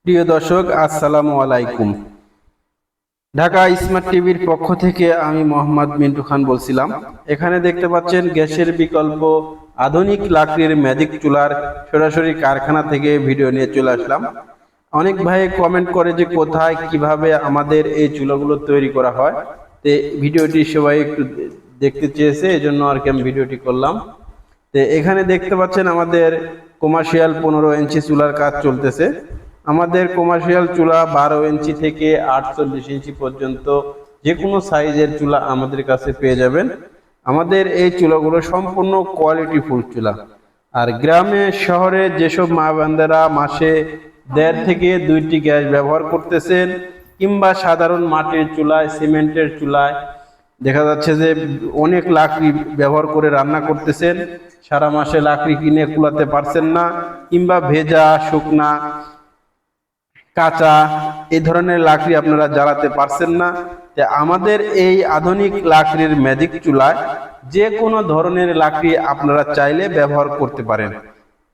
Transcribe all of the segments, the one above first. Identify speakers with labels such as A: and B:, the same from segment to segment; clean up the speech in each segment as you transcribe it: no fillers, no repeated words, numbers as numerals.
A: প্রিয় দর্শক, আসসালামু আলাইকুম। ঢাকা স্মার্ট টিভির পক্ষ থেকে আমি মোহাম্মদ মিন্টু খান বলছিলাম। এখানে দেখতে পাচ্ছেন গ্যাসের বিকল্প আধুনিক লাকড়ির ম্যাজিক চুলার সরাসরি কারখানা থেকে ভিডিও নিয়ে চলে আসলাম। অনেক ভাই কমেন্ট করে যে কোথায় কিভাবে আমাদের এই চুলাগুলো তৈরি করা হয়। তো ভিডিওটি সবাই একটু দেখতে চেয়েছে, এই জন্য আর কি আমি ভিডিওটি করলাম। তো এখানে দেখতে পাচ্ছেন আমাদের কমার্শিয়াল 15 ইঞ্চি চুলার কাজ চলতেছে। আমাদের কমার্শিয়াল চুলা 12 ইঞ্চি থেকে 48 ইঞ্চি পর্যন্ত যে কোনো সাইজের চুলা আমাদের কাছে পেয়ে যাবেন। আমাদের এই চুলাগুলো সম্পূর্ণ কোয়ালিটি ফুল চুলা। আর গ্রামে শহরে যেসব মা বোনেরা মাসে 1.5 থেকে 2টি গ্যাস ব্যবহার করতেছেন, কিংবা সাধারণ মাটির চুলায়, সিমেন্টের চুলায় দেখা যাচ্ছে যে অনেক লাকড়ি ব্যবহার করে রান্না করতেছেন, সারা মাসে লাকড়ি কিনে কুলাতে পারছেন না, কিংবা ভেজা, শুকনা, কাঁচা এই ধরনের লাকড়ি আপনারা জ্বালাতে পারছেন না। আমাদের এই আধুনিক লাকড়ির ম্যাজিক চুলায় যে কোনো ধরনের লাকড়ি আপনারা চাইলে ব্যবহার করতে পারেন।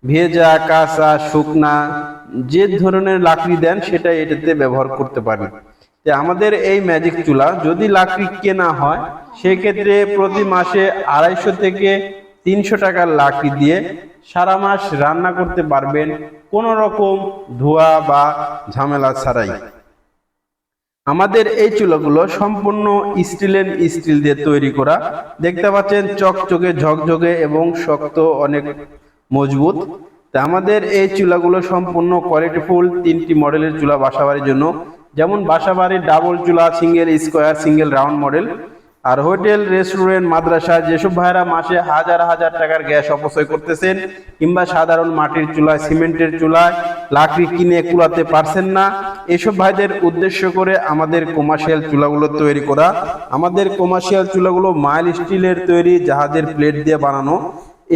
A: ভেজা, কাঁচা, শুকনা যে ধরনের লাকড়ি দেন সেটা এটাতে ব্যবহার করতে পারেন। আমাদের এই ম্যাজিক চুলা যদি লাকড়ি কেনা হয়, সেক্ষেত্রে প্রতি মাসে 250 থেকে 300 টাকার লাকড়ি দিয়ে সারা মাস রান্না করতে পারবেন, কোনো রকম ধোঁয়া বা ঝামেলা ছাড়াই। আমাদের এই চুলাগুলো সম্পূর্ণ স্টিল দিয়ে তৈরি করা। দেখতে পাচ্ছেন চকচকে, ঝকঝকে এবং শক্ত, অনেক মজবুত। আমাদের এই চুলাগুলো সম্পূর্ণ কোয়ালিটিফুল 3টি মডেলের চুলা বাসাবাড়ির জন্য, যেমন বাসাবাড়ির ডাবল চুলা, single square, single round model. আর হোটেল, রেস্টুরেন্ট, মাদ্রাসা যেসব ভাইরা মাসে হাজার হাজার টাকার গ্যাস অপচয় করতেছেন, কিংবা সাধারণ মাটির চুলায়, সিমেন্টের চুলায় লাকড়ি কিনে কুলাতে পারছেন না, এসব ভাইদের উদ্দেশ্য করে আমাদের কমার্শিয়াল চুলাগুলো তৈরি করা। আমাদের কমার্শিয়াল চুলাগুলো মাইল স্টিলের তৈরি, জাহাজের প্লেট দিয়ে বানানো।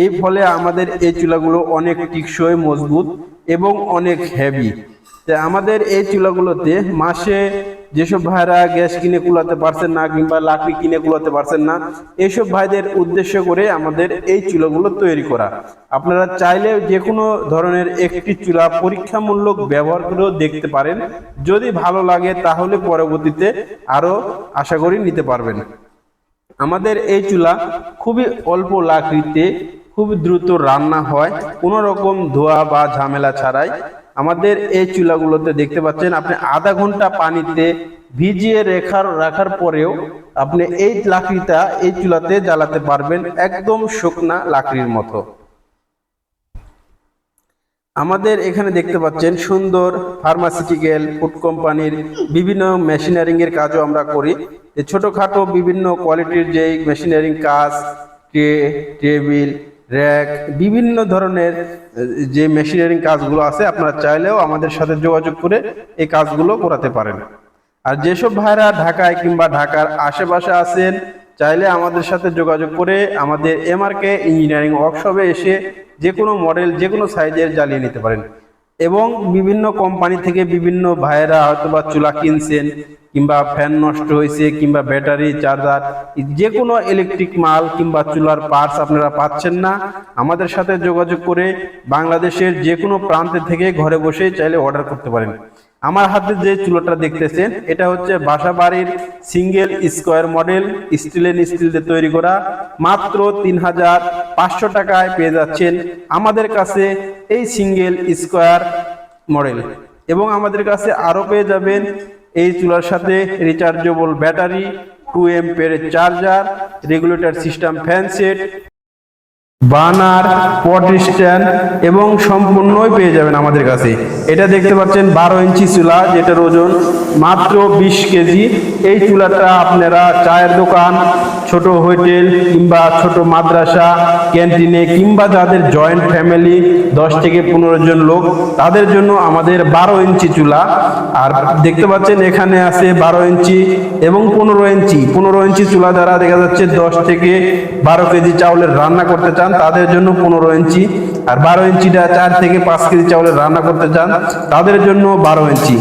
A: এই ফলে আমাদের এই চুলাগুলো অনেক টিকসই, মজবুত এবং অনেক হেভি। আমাদের এই চুলাগুলোতে মাসে যেসব ভাইরা গ্যাস কিনে কুলাতে পারছেন না, কিংবা লাকড়ি কিনে কুলাতে পারছেন না, এইসব ভাইদের উদ্দেশ্য করে আমাদের এই চুলাগুলো তৈরি করা। আপনারা চাইলে যে কোনো ধরনের একটি চুলা পরীক্ষামূলক ব্যবহার করেও দেখতে পারেন। যদি ভালো লাগে তাহলে পরবর্তীতে আরো আশা করি নিতে পারবেন। আমাদের এই চুলা খুবই অল্প লাকড়িতে খুব দ্রুত রান্না হয়, কোনো রকম ধোয়া বা ঝামেলা ছাড়াই। আমাদের এই চুলাগুলোতে দেখতে পাচ্ছেন আপনি আধা ঘন্টা পানিতে ভিজিয়ে রাখার পরেও আপনি এই লাকড়িটা এই চুলাতে জ্বালাতে পারবেন, একদম শুকনা লাকড়ির মতো। আমাদের এখানে দেখতে পাচ্ছেন সুন্দর ফার্মাসিউটিক্যাল, ফুড কোম্পানির বিভিন্ন মেশিনারিং এর কাজও আমরা করি। ছোটখাটো বিভিন্ন কোয়ালিটির যে মেশিনারিং কাজ, টেবিল, র্যাক, বিভিন্ন ধরনের যে মেশিনারিং কাজগুলো আছে, আপনারা চাইলেও আমাদের সাথে যোগাযোগ করে এই কাজগুলো করাতে পারেন। আর যেসব ভাইরা ঢাকায় কিংবা ঢাকার আশেপাশে আছেন, চাইলে আমাদের সাথে যোগাযোগ করে আমাদের এমআরকে ইঞ্জিনিয়ারিং ওয়ার্কশপে এসে যে কোনো মডেল, যে কোনো সাইজের জ্বালিয়ে নিতে পারেন। এবং বিভিন্ন কোম্পানি থেকে বিভিন্ন ভাইয়েরা হয়তোবা চুলা কিনছেন, কিংবা ফ্যান নষ্ট হয়েছে, কিংবা ব্যাটারি, চার্জার, যে কোনো ইলেকট্রিক মাল কিংবা চুলার পার্টস আপনারা পাচ্ছেন না, আমাদের সাথে যোগাযোগ করে বাংলাদেশের যে কোনো প্রান্তে থেকে ঘরে বসে চাইলে অর্ডার করতে পারেন। আমার হাতে যে চুলাটা দেখতেছেন, এটা হচ্ছে বাসাবাড়ির সিঙ্গেল স্কোয়ার মডেল, স্টিল দিয়ে তৈরি করা। মাত্র 3500 টাকায় পেয়ে যাচ্ছেন আমাদের কাছে এই সিঙ্গেল স্কোয়ার মডেল। এবং আমাদের কাছে আরো পেয়ে যাবেন এই চুলার সাথে rechargeable battery, 2 ampere charger, regulator system, fan set, burner, pot stand এবং সম্পূর্ণই পেয়ে যাবেন আমাদের কাছে। এটা দেখতে পাচ্ছেন 12 ইঞ্চি চুলা, যেটার ওজন মাত্র 20 কেজি। এই চুলাটা আপনারা চায়ের দোকান, ছোট হোটেল কিংবা ছোট মাদ্রাসা, ক্যান্টিনে, কিংবা যাদের জয়েন্ট ফ্যামিলি 10 থেকে 15 জন লোক, তাদের জন্য আমাদের 12 ইঞ্চি চুলা। আর দেখতে পাচ্ছেন এখানে আছে 12 ইঞ্চি এবং 15 ইঞ্চি। 15 ইঞ্চি চুলা দ্বারা দেখা যাচ্ছে 10 থেকে 12 কেজি চাউলের রান্না করতে চান, তাদের জন্য 15 ইঞ্চি। আর 12 ইঞ্চিটা 4 থেকে 5 কেজি চাউলের রান্না করতে চান, তাদের জন্য 12 ইঞ্চি।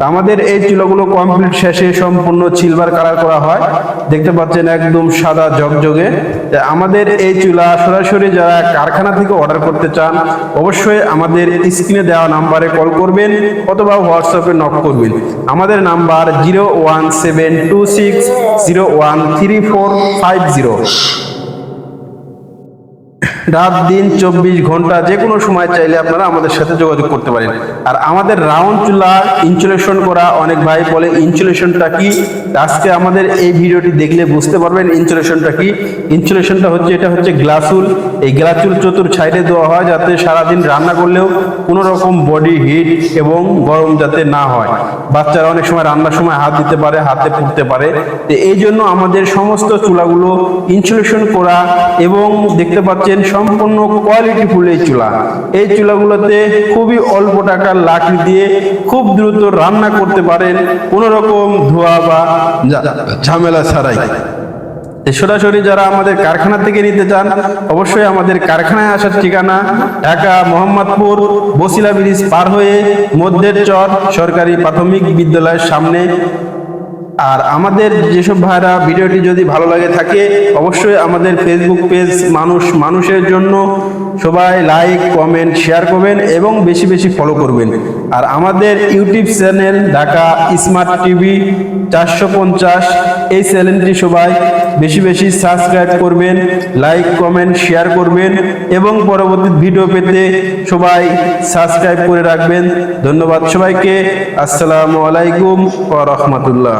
A: আমাদের এই চুলাগুলো কমপ্লিট শেষে সম্পূর্ণ সিলভার কালার করা হয়, দেখতে পাচ্ছেন একদম সাদা ঝকঝকে। আমাদের এই চুলা সরাসরি যারা কারখানা থেকে অর্ডার করতে চান অবশ্যই আমাদের স্ক্রিনে দেওয়া নাম্বারে কল করবেন অথবা হোয়াটসঅ্যাপে নক করবেন। আমাদের নাম্বার 01726013450। রাত দিন 24 ঘন্টা যে কোনো সময় চাইলে আপনারা আমাদের সাথে যোগাযোগ করতে পারেন। আর আমাদের রাউন্ড চুলা ইনসুলেশন করা, অনেক ভাই বলে ইনসুলেশনটা কি, আজকে আমাদের এই ভিডিওটি দেখলে বুঝতে পারবেন ইনসুলেশনটা কি। ইনসুলেশনটা হচ্ছে, এটা হচ্ছে গ্লাসুল। এই গ্লাসুল চতুর সাইডে দেওয়া হয় যাতে সারাদিন রান্না করলেও কোনো রকম বডি হিট এবং গরম যাতে না হয়। বাচ্চারা অনেক সময় রান্নার সময় হাত দিতে পারে, হাতে পুড়তে পারে, তো এই জন্য আমাদের সমস্ত চুলাগুলো ইনসুলেশন করা। এবং দেখতে পাচ্ছেন সম্পূর্ণ কোয়ালিটি ফুল এই চুলা। এই চুলাগুলোতে খুবই অল্প টাকার লাকড়ি দিয়ে খুব দ্রুত রান্না করতে পারেন কোনো রকম ধোয়া বা ঝামেলা ছাড়াই। সরাসরি যারা আমাদের কারখানা থেকে নিতে চান অবশ্যই আমাদের কারখানায় আসার ঠিকানা ঢাকা মোহাম্মদপুর বসিলা ব্রিজ পার হয়ে মধ্যের চর সরকারি প্রাথমিক বিদ্যালয়ের সামনে। আর আমাদের যেসব ভাইরা ভিডিওটি যদি ভালো লাগে থাকে অবশ্যই আমাদের ফেসবুক পেজ মানুষের জন্য সবাই লাইক কমেন্ট শেয়ার করবেন এবং বেশি বেশি ফলো করবেন। আর আমাদের YouTube channel Dhaka smart TV 450, এই চ্যানেলটি সবাই বেশি বেশি সাবস্ক্রাইব করবেন, লাইক কমেন্ট শেয়ার করবেন এবং পরবর্তী ভিডিও পেতে সবাই সাবস্ক্রাইব করে রাখবেন। ধন্যবাদ সবাইকে। আসসালামু আলাইকুম ওয়া রাহমাতুল্লাহ।